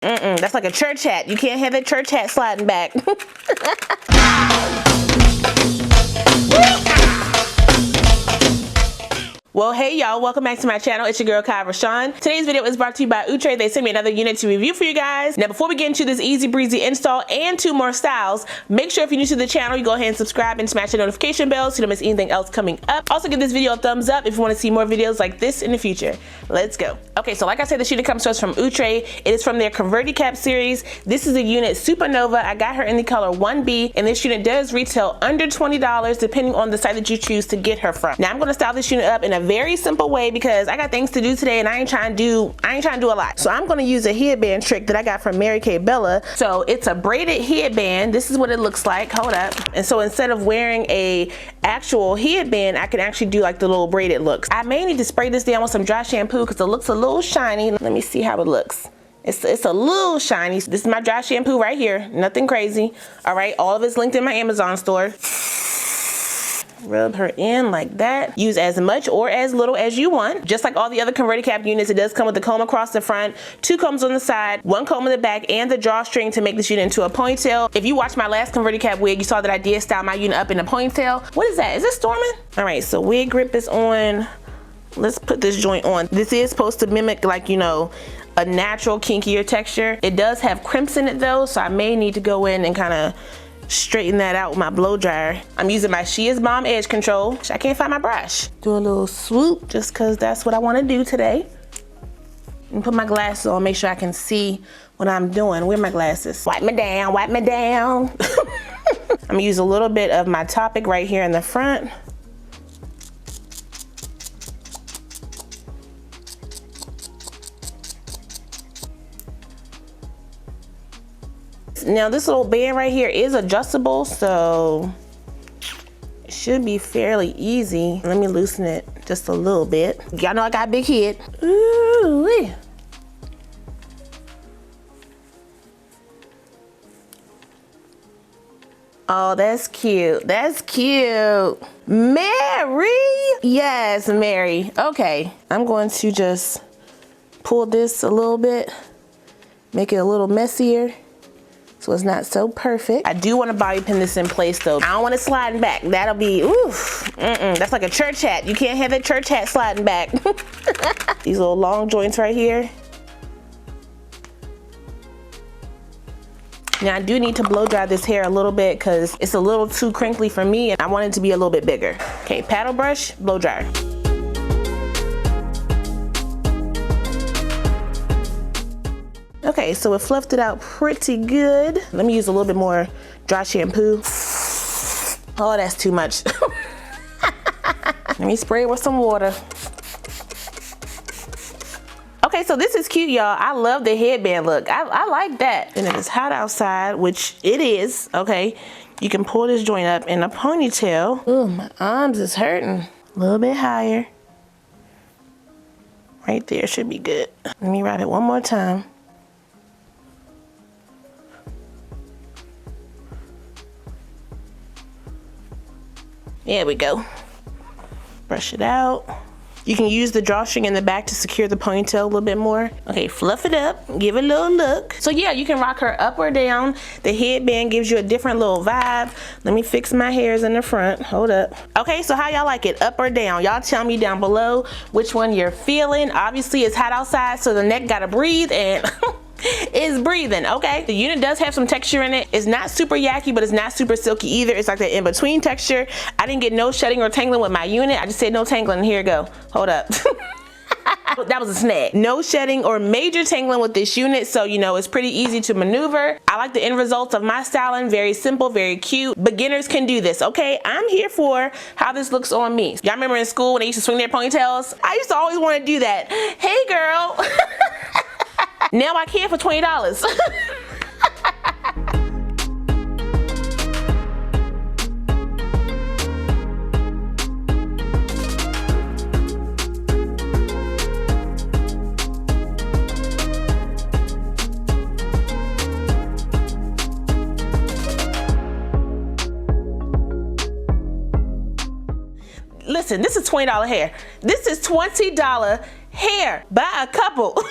That's like a church hat. You can't have that church hat sliding back. Well, hey y'all, welcome back to my channel. It's your girl, Kie RaShon. Today's video is brought to you by Outre. They sent me another unit to review for you guys. Now, before we get into this easy breezy install and 2 more styles, make sure if you're new to the channel, you go ahead and subscribe and smash the notification bell so you don't miss anything else coming up. Also, give this video a thumbs up if you want to see more videos like this in the future. Let's go. Okay, so like I said, this unit comes to us from Outre. It is from their Converti Cap series. This is a unit Supernova. I got her in the color 1B, and this unit does retail under $20 depending on the site that you choose to get her from. Now, I'm going to style this unit up in a very simple way because I got things to do today and I ain't trying to do a lot. So I'm going to use a headband trick that I got from Mary Kay Bella. So it's a braided headband. This is what it looks like. Hold up. And so instead of wearing a actual headband, I can actually do like the little braided looks. I may need to spray this down with some dry shampoo because it looks a little shiny. Let me see how it looks. It's a little shiny. This is my dry shampoo right here. Nothing crazy. All right. All of it's linked in my Amazon store. Rub her in like that. Use as much or as little as you want. Just like all the other Converti Cap units, it does come with the comb across the front, 2 combs on the side, 1 comb in the back, and the drawstring to make this unit into a ponytail. If you watched my last Converti Cap wig, you saw that I did style my unit up in a ponytail. What is that? Is it storming? All right, so wig grip is on. Let's put this joint on. This is supposed to mimic, like, you know, a natural kinkier texture. It does have crimps in it though, so I may need to go in and kind of straighten that out with my blow dryer. I'm using my She Is Bomb edge control. I can't find my brush. Do a little swoop just cause that's what I want to do today. And put my glasses on, make sure I can see what I'm doing. Where are my glasses? Wipe me down, wipe me down. I'm gonna use a little bit of my Topic right here in the front. Now this little band right here is adjustable, so it should be fairly easy. Let me loosen it just a little bit. Y'all know I got a big head. Ooh-wee. Oh, that's cute. That's cute. Mary! Yes, Mary. Okay, I'm going to just pull this a little bit, make it a little messier, so it's not so perfect. I do want to bobby pin this in place though. I don't want it sliding back. That'll be, oof. That's like a church hat. You can't have that church hat sliding back. These little long joints right here. Now I do need to blow dry this hair a little bit because it's a little too crinkly for me and I want it to be a little bit bigger. Okay, paddle brush, blow dryer. Okay, so it fluffed it out pretty good. Let me use a little bit more dry shampoo. Oh, that's too much. Let me spray it with some water. Okay, so this is cute, y'all. I love the headband look. I like that. And if it's hot outside, which it is, okay, you can pull this joint up in a ponytail. Ooh, my arms is hurting. A little bit higher. Right there should be good. Let me wrap it one more time. There we go. Brush it out. You can use the drawstring in the back to secure the ponytail a little bit more. Okay, fluff it up, give it a little look. So yeah, you can rock her up or down. The headband gives you a different little vibe. Let me fix my hairs in the front, hold up. Okay, so how y'all like it, up or down? Y'all tell me down below which one you're feeling. Obviously it's hot outside, so the neck gotta breathe and is breathing. Okay, the unit does have some texture in it. It's not super yucky, but it's not super silky either. It's like that in between texture. I didn't get no shedding or tangling with my unit. I just said no tangling. Here you go, hold up. That was a snag. No shedding or major tangling with this unit, so you know it's pretty easy to maneuver. I like the end results of my styling. Very simple, very cute. Beginners can do this. Okay, I'm here for how this looks on me. Y'all remember in school when they used to swing their ponytails? I used to always want to do that. Hey girl. Now I can for $20. Listen, this is $20 hair. This is $20 hair. Buy a couple.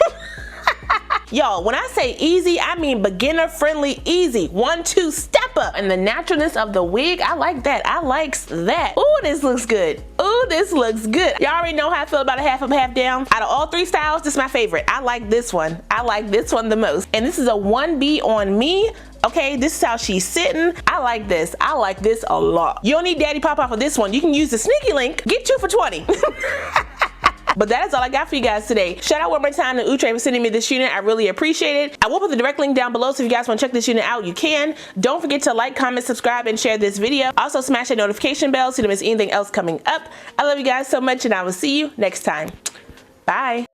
Y'all, when I say easy, I mean beginner friendly easy. 1, 2, step up. And the naturalness of the wig, I like that. I likes that. Ooh, this looks good. Ooh, this looks good. Y'all already know how I feel about a half up, half down. Out of all 3 styles, this is my favorite. I like this one. I like this one the most. And this is a 1B on me. Okay, this is how she's sitting. I like this. I like this a lot. You don't need Daddy Pop Off for this one. You can use the sneaky link. Get 2 for 20. But that is all I got for you guys today. Shout out one more time to Outre for sending me this unit. I really appreciate it. I will put the direct link down below, so if you guys want to check this unit out, you can. Don't forget to like, comment, subscribe, and share this video. Also smash that notification bell so you don't miss anything else coming up. I love you guys so much, and I will see you next time. Bye.